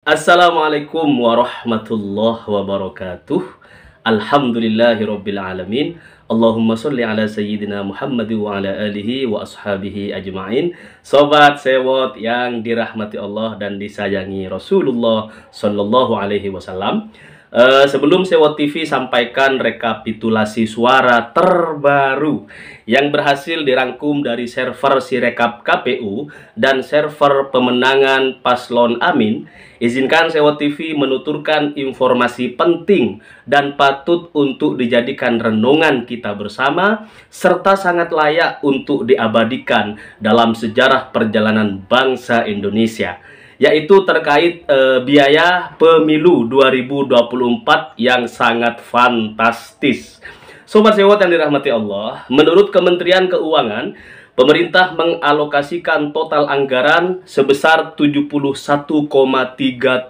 Assalamualaikum warahmatullahi wabarakatuh. Alhamdulillahirabbil alamin. Allahumma sholli ala sayyidina Muhammad wa ala alihi wa ashabihi ajma'in. Sobat sewot yang dirahmati Allah dan disayangi Rasulullah sallallahu alaihi wasallam. Sebelum Sewot TV sampaikan rekapitulasi suara terbaru yang berhasil dirangkum dari server Sirekap KPU dan server pemenangan Paslon Amin, izinkan Sewot TV menuturkan informasi penting dan patut untuk dijadikan renungan kita bersama, serta sangat layak untuk diabadikan dalam sejarah perjalanan bangsa Indonesia, yaitu terkait biaya pemilu 2024 yang sangat fantastis. Sobat Sewot yang dirahmati Allah, menurut Kementerian Keuangan, pemerintah mengalokasikan total anggaran sebesar 71,3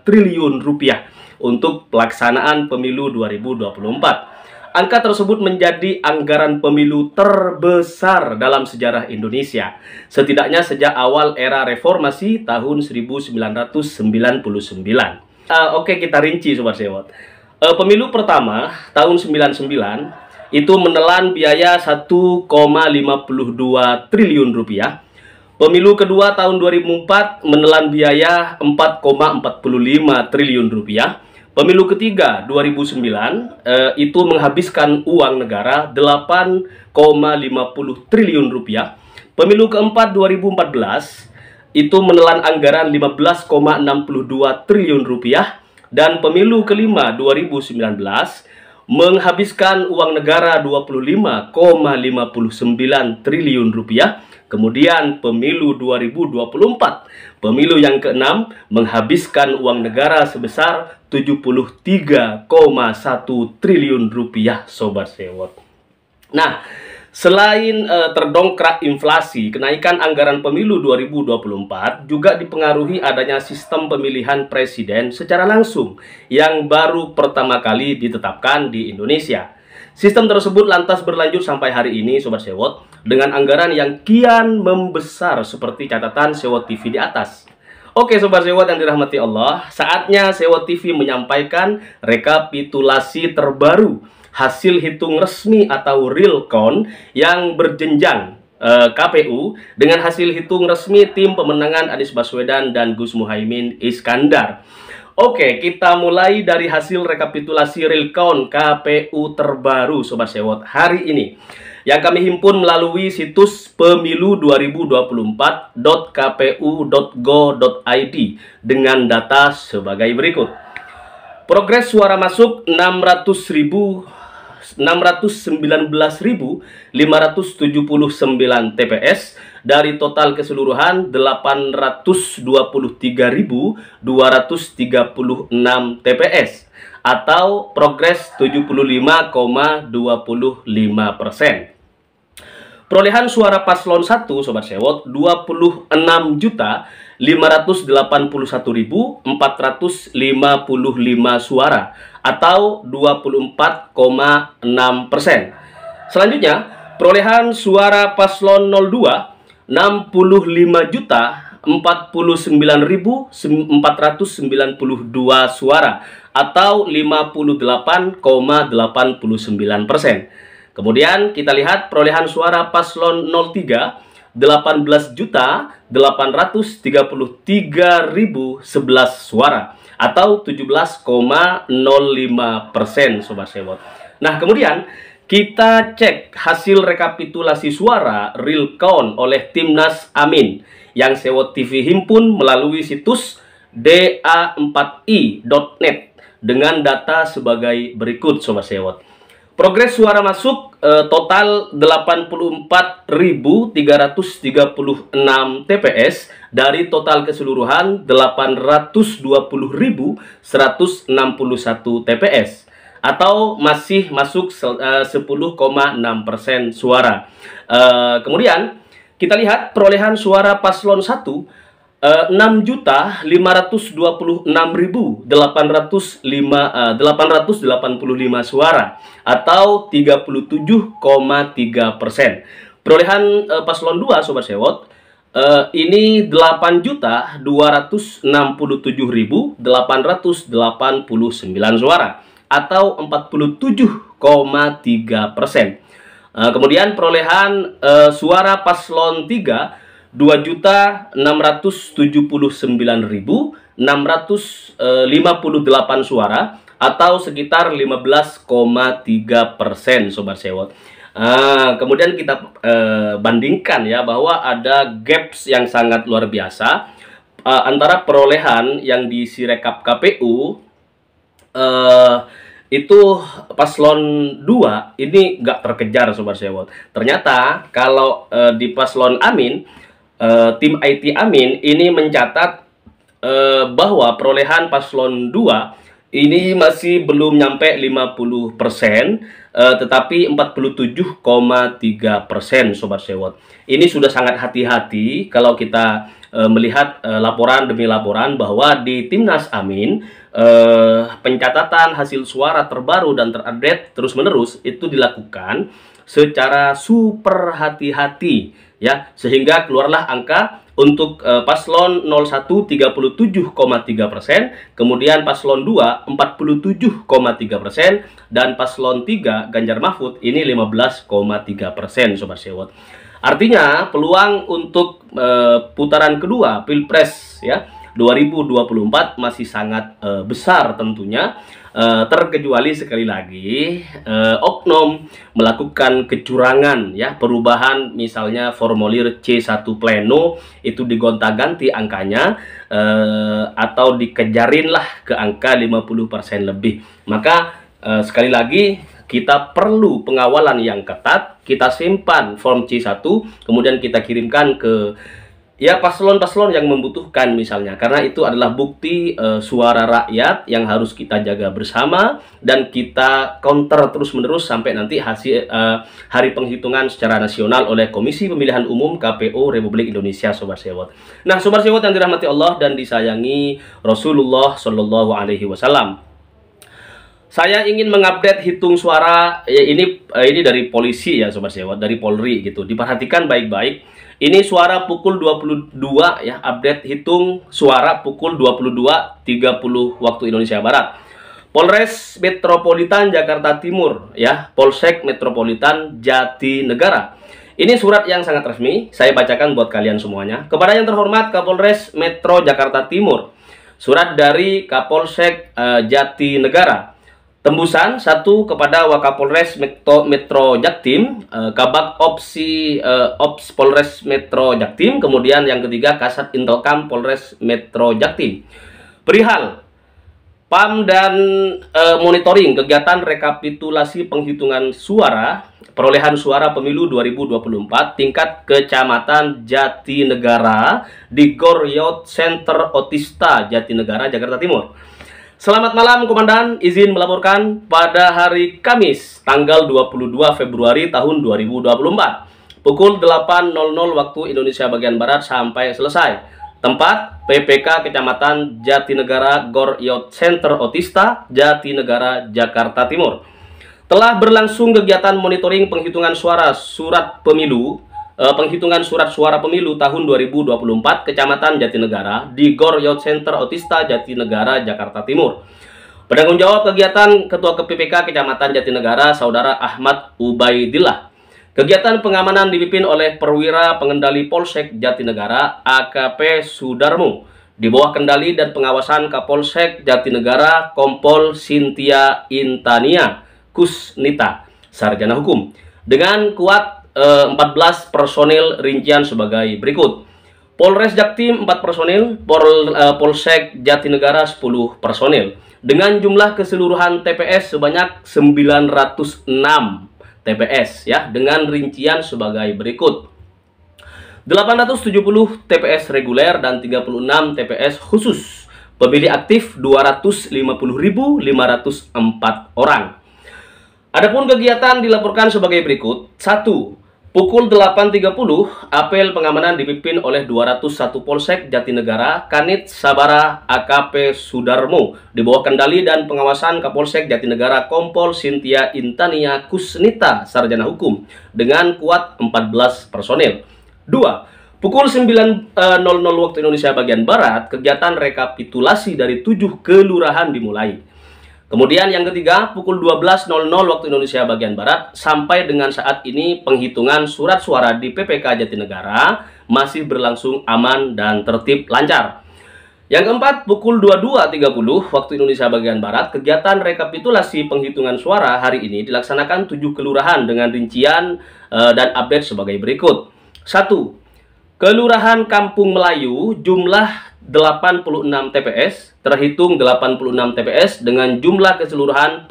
triliun rupiah untuk pelaksanaan pemilu 2024. Angka tersebut menjadi anggaran pemilu terbesar dalam sejarah Indonesia, setidaknya sejak awal era reformasi tahun 1999. Oke, kita rinci Sobat Sewot. Pemilu pertama tahun 99 itu menelan biaya 1,52 triliun rupiah. Pemilu kedua tahun 2004 menelan biaya 4,45 triliun rupiah. Pemilu ketiga 2009 itu menghabiskan uang negara 8,50 triliun rupiah. Pemilu keempat 2014 itu menelan anggaran 15,62 triliun rupiah. Dan pemilu kelima 2019 menghabiskan uang negara 25,59 triliun rupiah. Kemudian pemilu 2024, pemilu yang keenam, menghabiskan uang negara sebesar 73,1 triliun rupiah, Sobat Sewot. Nah, selain terdongkrak inflasi, kenaikan anggaran pemilu 2024 juga dipengaruhi adanya sistem pemilihan presiden secara langsung yang baru pertama kali ditetapkan di Indonesia. Sistem tersebut lantas berlanjut sampai hari ini, Sobat Sewot, dengan anggaran yang kian membesar seperti catatan Sewot TV di atas. Oke Sobat Sewot yang dirahmati Allah, saatnya Sewot TV menyampaikan rekapitulasi terbaru hasil hitung resmi atau real count yang berjenjang KPU dengan hasil hitung resmi tim pemenangan Anies Baswedan dan Gus Muhaimin Iskandar. Oke, kita mulai dari hasil rekapitulasi real count KPU terbaru Sobat Sewot hari ini, yang kami himpun melalui situs pemilu2024.kpu.go.id dengan data sebagai berikut. Progres suara masuk 619.579 TPS dari total keseluruhan 823.236 TPS atau progres 75,25%. Perolehan suara paslon 1 Sobat Sewot 26.581.455 suara atau 24,6%. Selanjutnya, perolehan suara paslon 02 65.049.492 suara atau 58,89%. Kemudian kita lihat perolehan suara paslon 03 18.833.011 suara atau 17,05%, Sobat Sewot. Nah, kemudian kita cek hasil rekapitulasi suara real count oleh Timnas Amin yang Sewot TV himpun melalui situs da4i.net dengan data sebagai berikut, Sobat Sewot. Progres suara masuk total 84.336 TPS dari total keseluruhan 820.161 TPS atau masih masuk 10,6% suara. Kemudian kita lihat perolehan suara paslon 1 6.526.885 suara atau 37,3%. Perolehan paslon 2 Sobat Sewot Ini 8.267.889 suara atau 47,3%. Kemudian perolehan suara paslon 3 2.679.658 suara atau sekitar 15,3%, Sobat Sewot. Kemudian kita bandingkan ya bahwa ada gaps yang sangat luar biasa antara perolehan yang di Sirekap KPU itu paslon 2 ini nggak terkejar, Sobat Sewot. Ternyata kalau di paslon Amin, tim IT Amin ini mencatat bahwa perolehan paslon 2 ini masih belum nyampe 50%, tetapi 47,3%, Sobat Sewot. Ini sudah sangat hati-hati kalau kita melihat laporan demi laporan bahwa di Timnas Amin pencatatan hasil suara terbaru dan terupdate terus-menerus itu dilakukan secara super hati-hati ya, sehingga keluarlah angka untuk paslon 01 37,3%, kemudian paslon 2 47,3%, dan paslon 3 Ganjar Mahfud ini 15,3%, Sobat Sewot. Artinya peluang untuk putaran kedua Pilpres ya 2024 masih sangat besar tentunya, terkecuali sekali lagi oknum melakukan kecurangan ya, perubahan misalnya formulir C1 pleno itu digonta-ganti angkanya atau dikejarin lah ke angka 50% lebih. Maka sekali lagi kita perlu pengawalan yang ketat, kita simpan form C1 kemudian kita kirimkan ke ya paslon-paslon yang membutuhkan misalnya, karena itu adalah bukti suara rakyat yang harus kita jaga bersama dan kita counter terus-menerus sampai nanti hasil hari penghitungan secara nasional oleh Komisi Pemilihan Umum KPU Republik Indonesia, Sobat Sewot. Nah, Sobat Sewot yang dirahmati Allah dan disayangi Rasulullah Shallallahu Alaihi Wasallam, saya ingin mengupdate hitung suara ya, ini dari polisi ya, Sobat Sewot, dari Polri gitu. Diperhatikan baik-baik. Ini suara pukul 22 ya, update hitung suara pukul 22.30 waktu Indonesia Barat. Polres Metropolitan Jakarta Timur ya, Polsek Metropolitan Jatinegara. Ini surat yang sangat resmi, saya bacakan buat kalian semuanya. Kepada yang terhormat Kapolres Metro Jakarta Timur, surat dari Kapolsek Jatinegara. Tembusan 1 kepada Wakapolres Metro Jaktim, Kabak Ops Polres Metro Jaktim, kemudian yang ketiga Kasat Intelkam Polres Metro Jaktim. Perihal PAM dan monitoring kegiatan rekapitulasi penghitungan suara perolehan suara pemilu 2024 tingkat Kecamatan Jatinegara di Gor Youth Center Otista Jatinegara, Jakarta Timur. Selamat malam Komandan, izin melaporkan pada hari Kamis tanggal 22 Februari tahun 2024 pukul 8.00 waktu Indonesia bagian Barat sampai selesai. Tempat PPK Kecamatan Jatinegara Gor Youth Center Otista Jatinegara, Jakarta Timur. Telah berlangsung kegiatan monitoring penghitungan suara surat pemilu penghitungan surat suara pemilu tahun 2024 Kecamatan Jatinegara di Gor Youth Center Otista Jatinegara, Jakarta Timur. Penanggung jawab kegiatan Ketua KPPK Kecamatan Jatinegara Saudara Ahmad Ubaidillah. Kegiatan pengamanan dipimpin oleh Perwira Pengendali Polsek Jatinegara AKP Sudarmo di bawah kendali dan pengawasan Kapolsek Jatinegara Kompol Cynthia Intania Kusnita, Sarjana Hukum, dengan kuat 14 personil rincian sebagai berikut. Polres Jaktim 4 personil, Polsek Jatinegara 10 personil, dengan jumlah keseluruhan TPS sebanyak 906 TPS ya, dengan rincian sebagai berikut. 870 TPS reguler dan 36 TPS khusus. Pemilih aktif 250.504 orang. Adapun kegiatan dilaporkan sebagai berikut. 1. Pukul 8.30, apel pengamanan dipimpin oleh 201 Polsek Jatinegara, Kanit Sabara AKP Sudarmo, di bawah kendali dan pengawasan Kapolsek Jatinegara Kompol Cynthia Intania Kusnita, Sarjana Hukum, dengan kuat 14 personil. 2. Pukul 9.00 waktu Indonesia bagian Barat, kegiatan rekapitulasi dari 7 kelurahan dimulai. Kemudian yang ketiga, pukul 12.00 waktu Indonesia bagian Barat, sampai dengan saat ini penghitungan surat suara di PPK Jatinegara masih berlangsung aman dan tertib lancar. Yang keempat, pukul 22.30 waktu Indonesia bagian Barat, kegiatan rekapitulasi penghitungan suara hari ini dilaksanakan 7 kelurahan dengan rincian dan update sebagai berikut. 1. Kelurahan Kampung Melayu, jumlah 86 TPS, terhitung 86 TPS dengan jumlah keseluruhan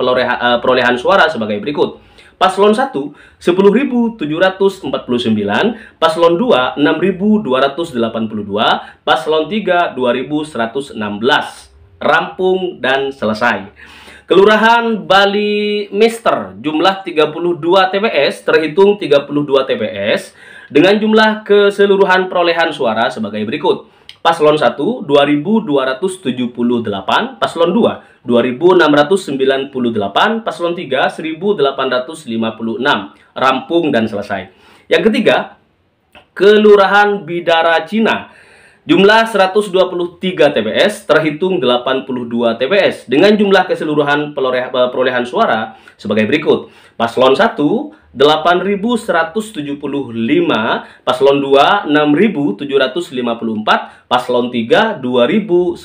perolehan suara sebagai berikut. Paslon 1, 10.749, Paslon 2, 6.282, Paslon 3, 2.116. Rampung dan selesai. Kelurahan Bali Mister, jumlah 32 TPS, terhitung 32 TPS, dengan jumlah keseluruhan perolehan suara sebagai berikut. Paslon 1, 2.278, Paslon 2, 2.698, Paslon 3, 1.856. Rampung dan selesai. Yang ketiga, Kelurahan Bidara Cina, jumlah 123 TPS, terhitung 82 TPS, dengan jumlah keseluruhan perolehan suara sebagai berikut. Paslon 1, 8.175, Paslon 2, 6.754, Paslon 3, 2.926.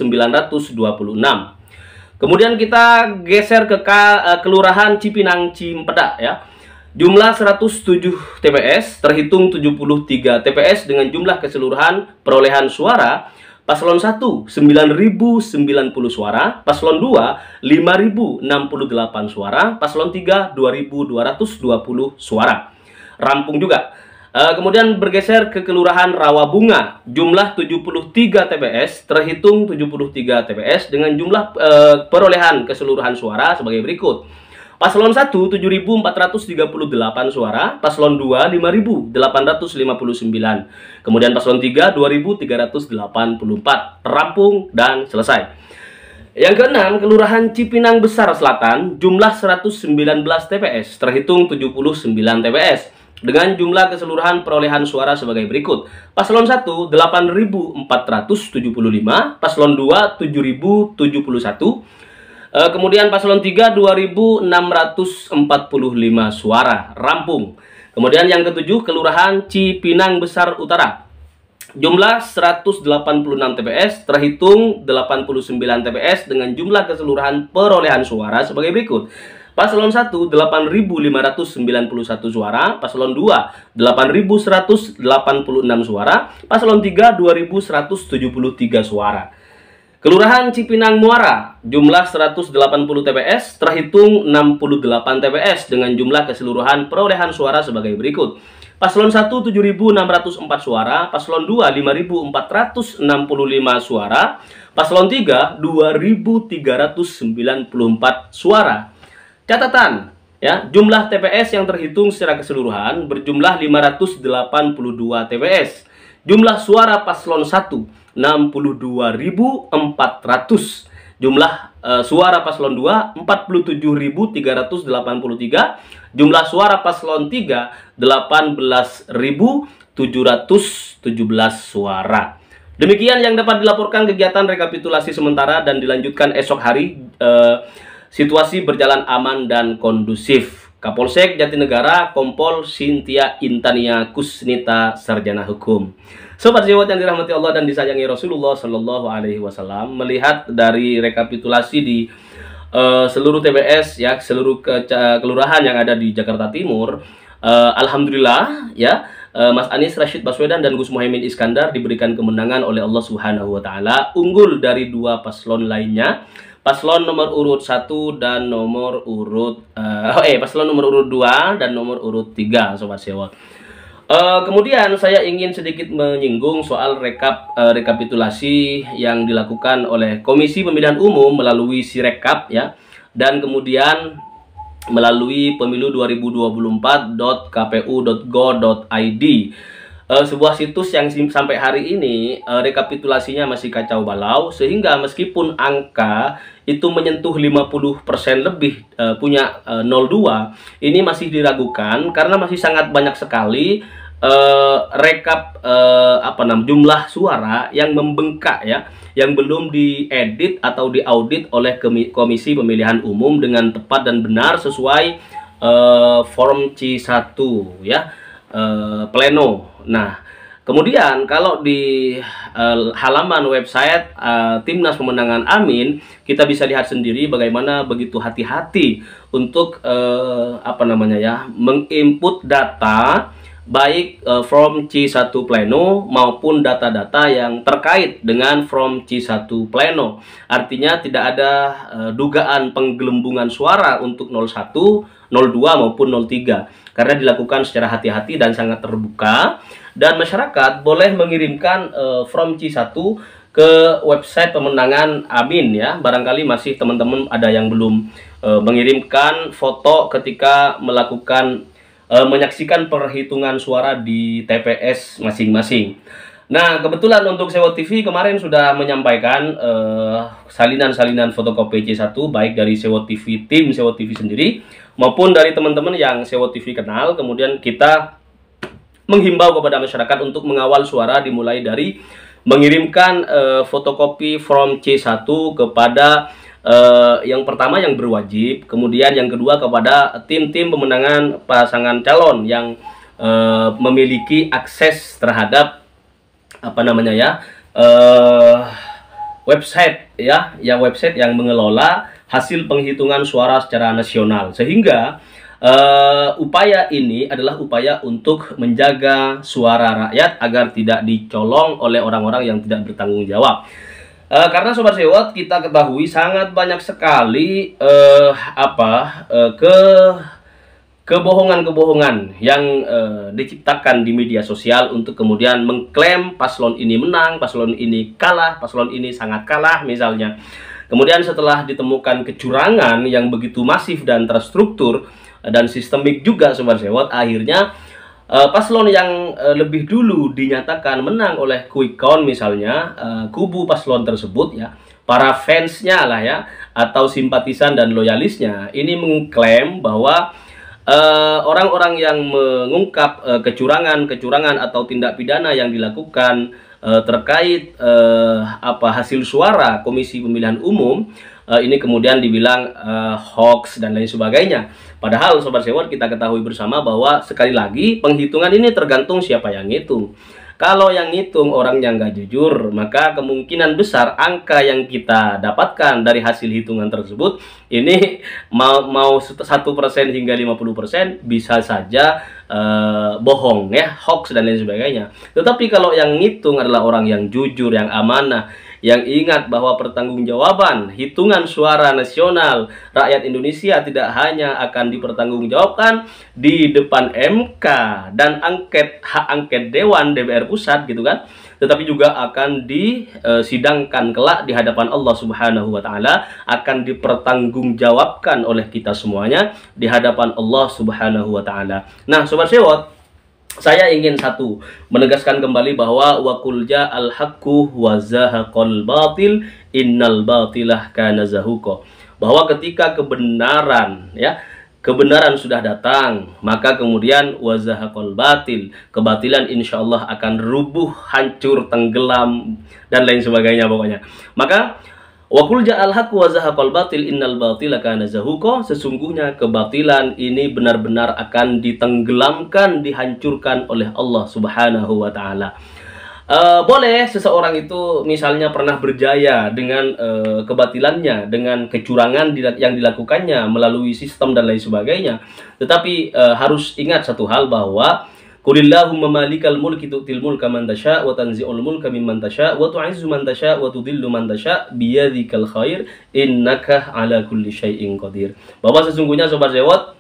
Kemudian kita geser ke Kelurahan Cipinang Cimpedak ya. Jumlah 107 TPS, terhitung 73 TPS dengan jumlah keseluruhan perolehan suara. Paslon 1, 9.090 suara, Paslon 2, 5.068 suara, Paslon 3, 2.220 suara. Rampung juga. Kemudian bergeser ke Kelurahan Rawabunga, jumlah 73 TPS, terhitung 73 TPS dengan jumlah perolehan keseluruhan suara sebagai berikut. Paslon 1, 7.438 suara, Paslon 2, 5.859, kemudian Paslon 3, 2.384, rampung dan selesai. Yang keenam, Kelurahan Cipinang Besar Selatan, jumlah 119 TPS, terhitung 79 TPS, dengan jumlah keseluruhan perolehan suara sebagai berikut. Paslon 1, 8.475, Paslon 2, 7.071, kemudian Paslon 3, 2.645 suara. Rampung. Kemudian yang ketujuh, Kelurahan Cipinang Besar Utara, jumlah 186 TPS, terhitung 89 TPS dengan jumlah keseluruhan perolehan suara sebagai berikut. Paslon 1, 8.591 suara, Paslon 2, 8.186 suara, Paslon 3, 2.173 suara. Kelurahan Cipinang Muara, jumlah 180 TPS, terhitung 68 TPS dengan jumlah keseluruhan perolehan suara sebagai berikut. Paslon 1, 7.604 suara, Paslon 2, 5.465 suara, Paslon 3, 2.394 suara. Catatan, ya, jumlah TPS yang terhitung secara keseluruhan berjumlah 582 TPS. Jumlah suara Paslon 1, 62.400. Jumlah suara Paslon 2, 47.383. Jumlah suara Paslon 3, 18.717 suara. Demikian yang dapat dilaporkan kegiatan rekapitulasi sementara dan dilanjutkan esok hari. Situasi berjalan aman dan kondusif. Kapolsek Jatinegara, Kompol Cynthia Intania Kusnita, Sarjana Hukum. Sobat Sejawat yang dirahmati Allah dan disayangi Rasulullah Shallallahu Alaihi Wasallam, melihat dari rekapitulasi di seluruh TPS ya, seluruh kelurahan yang ada di Jakarta Timur, alhamdulillah ya, Mas Anies Rashid Baswedan dan Gus Muhaimin Iskandar diberikan kemenangan oleh Allah Subhanahu Wa Taala, unggul dari dua paslon lainnya. Paslon nomor urut 1 dan nomor urut paslon nomor urut 2 dan nomor urut 3, Sobat Sejawat. Kemudian saya ingin sedikit menyinggung soal rekapitulasi yang dilakukan oleh Komisi Pemilihan Umum melalui Sirekap ya, dan kemudian melalui pemilu2024.kpu.go.id. Sebuah situs yang sampai hari ini rekapitulasinya masih kacau balau, sehingga meskipun angka itu menyentuh 50% lebih punya 02, ini masih diragukan karena masih sangat banyak sekali rekap jumlah suara yang membengkak ya, yang belum diedit atau diaudit oleh Komisi Pemilihan Umum dengan tepat dan benar sesuai form C1 ya, pleno. Nah, kemudian kalau di halaman website Timnas Pemenangan Amin, kita bisa lihat sendiri bagaimana begitu hati-hati untuk menginput data baik form C1 pleno maupun data-data yang terkait dengan form C1 pleno. Artinya tidak ada dugaan penggelembungan suara untuk 01, 02 maupun 03 karena dilakukan secara hati-hati dan sangat terbuka, dan masyarakat boleh mengirimkan form C1 ke website Pemenangan Amin ya. Barangkali masih teman-teman ada yang belum mengirimkan foto ketika melakukan menyaksikan perhitungan suara di TPS masing-masing. Nah, kebetulan untuk Sewo TV kemarin sudah menyampaikan salinan-salinan fotokopi C1 baik dari Sewo TV, tim Sewo TV sendiri maupun dari teman-teman yang Sewo TV kenal. Kemudian kita menghimbau kepada masyarakat untuk mengawal suara dimulai dari mengirimkan fotokopi form C1 kepada yang pertama yang berwajib, kemudian yang kedua kepada tim-tim pemenangan pasangan calon yang memiliki akses terhadap website ya, website yang mengelola hasil penghitungan suara secara nasional, sehingga upaya ini adalah upaya untuk menjaga suara rakyat agar tidak dicolong oleh orang-orang yang tidak bertanggung jawab. Karena Sobat Sewot, kita ketahui sangat banyak sekali kebohongan-kebohongan yang diciptakan di media sosial untuk kemudian mengklaim paslon ini menang, paslon ini kalah, paslon ini sangat kalah misalnya. Kemudian setelah ditemukan kecurangan yang begitu masif dan terstruktur dan sistemik juga Sobat Sewot, akhirnya paslon yang lebih dulu dinyatakan menang oleh quick count misalnya, kubu paslon tersebut ya, para fansnya lah ya, atau simpatisan dan loyalisnya ini mengklaim bahwa orang-orang yang mengungkap kecurangan atau tindak pidana yang dilakukan terkait hasil suara Komisi Pemilihan Umum ini kemudian dibilang hoax dan lain sebagainya. Padahal Sobat Sewot, kita ketahui bersama bahwa sekali lagi penghitungan ini tergantung siapa yang ngitung. Kalau yang ngitung orang yang nggak jujur, maka kemungkinan besar angka yang kita dapatkan dari hasil hitungan tersebut ini mau 1% hingga 50% bisa saja bohong ya, hoax dan lain sebagainya. Tetapi kalau yang ngitung adalah orang yang jujur, yang amanah, yang ingat bahwa pertanggungjawaban hitungan suara nasional rakyat Indonesia tidak hanya akan dipertanggungjawabkan di depan MK dan hak angket Dewan DPR Pusat gitu kan, tetapi juga akan disidangkan kelak di hadapan Allah Subhanahu wa Ta'ala, akan dipertanggungjawabkan oleh kita semuanya di hadapan Allah Subhanahu wa Ta'ala. Nah, Sobat Sewot, saya ingin menegaskan kembali bahwa waqul ja'al haqqu wa zahaqal batil innal batilah kana zahuqa. Bahwa ketika kebenaran sudah datang, maka kemudian wa zahaqal batil, kebatilan insyaallah akan rubuh, hancur, tenggelam dan lain sebagainya pokoknya. Maka waqul ja'al haqqu wa zahaqal batil innal batila kana zahuqa, sesungguhnya kebatilan ini benar-benar akan ditenggelamkan, dihancurkan oleh Allah Subhanahu wa Ta'ala. Boleh seseorang itu misalnya pernah berjaya dengan kebatilannya, dengan kecurangan yang dilakukannya melalui sistem dan lain sebagainya, tetapi harus ingat satu hal, bahwa Qulillahumma malikal mulki tu'til mulka man tasha wa tanzi'ul mulka mimman tasha wa tu'izzu man tasha wa tudhillu man tasha biyadikal khair innaka ala kulli syai'in qadir. Bahwa sesungguhnya Sobat Sewot,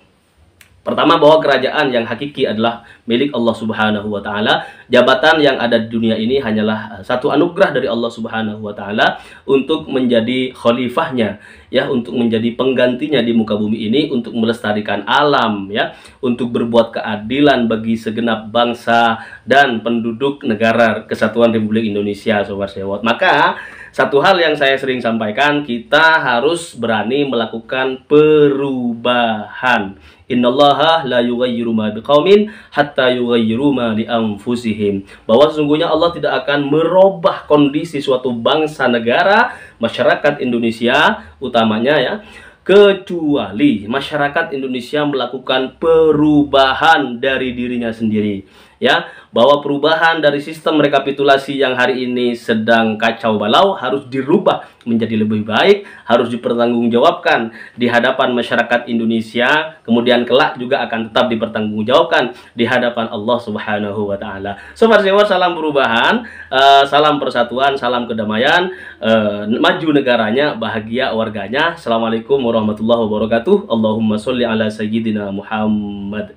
pertama bahwa kerajaan yang hakiki adalah milik Allah Subhanahu wa Ta'ala. Jabatan yang ada di dunia ini hanyalah satu anugerah dari Allah Subhanahu wa Ta'ala untuk menjadi khalifahnya ya, untuk menjadi penggantinya di muka bumi ini, untuk melestarikan alam ya, untuk berbuat keadilan bagi segenap bangsa dan penduduk negara Kesatuan Republik Indonesia Sobat Sewot. Maka satu hal yang saya sering sampaikan, kita harus berani melakukan perubahan. Innallaha la yughayyiru ma biqaumin hatta yughayyiru ma li anfusihim. Bahwa sesungguhnya Allah tidak akan merubah kondisi suatu bangsa, negara, masyarakat Indonesia utamanya ya, kecuali masyarakat Indonesia melakukan perubahan dari dirinya sendiri. Ya, bahwa perubahan dari sistem rekapitulasi yang hari ini sedang kacau balau harus dirubah menjadi lebih baik, harus dipertanggungjawabkan di hadapan masyarakat Indonesia, kemudian kelak juga akan tetap dipertanggungjawabkan di hadapan Allah Subhanahu wa taala. Sobat Sewor, salam perubahan, salam persatuan, salam kedamaian, maju negaranya, bahagia warganya. Assalamualaikum warahmatullahi wabarakatuh. Allahumma sholli ala sayyidina Muhammad.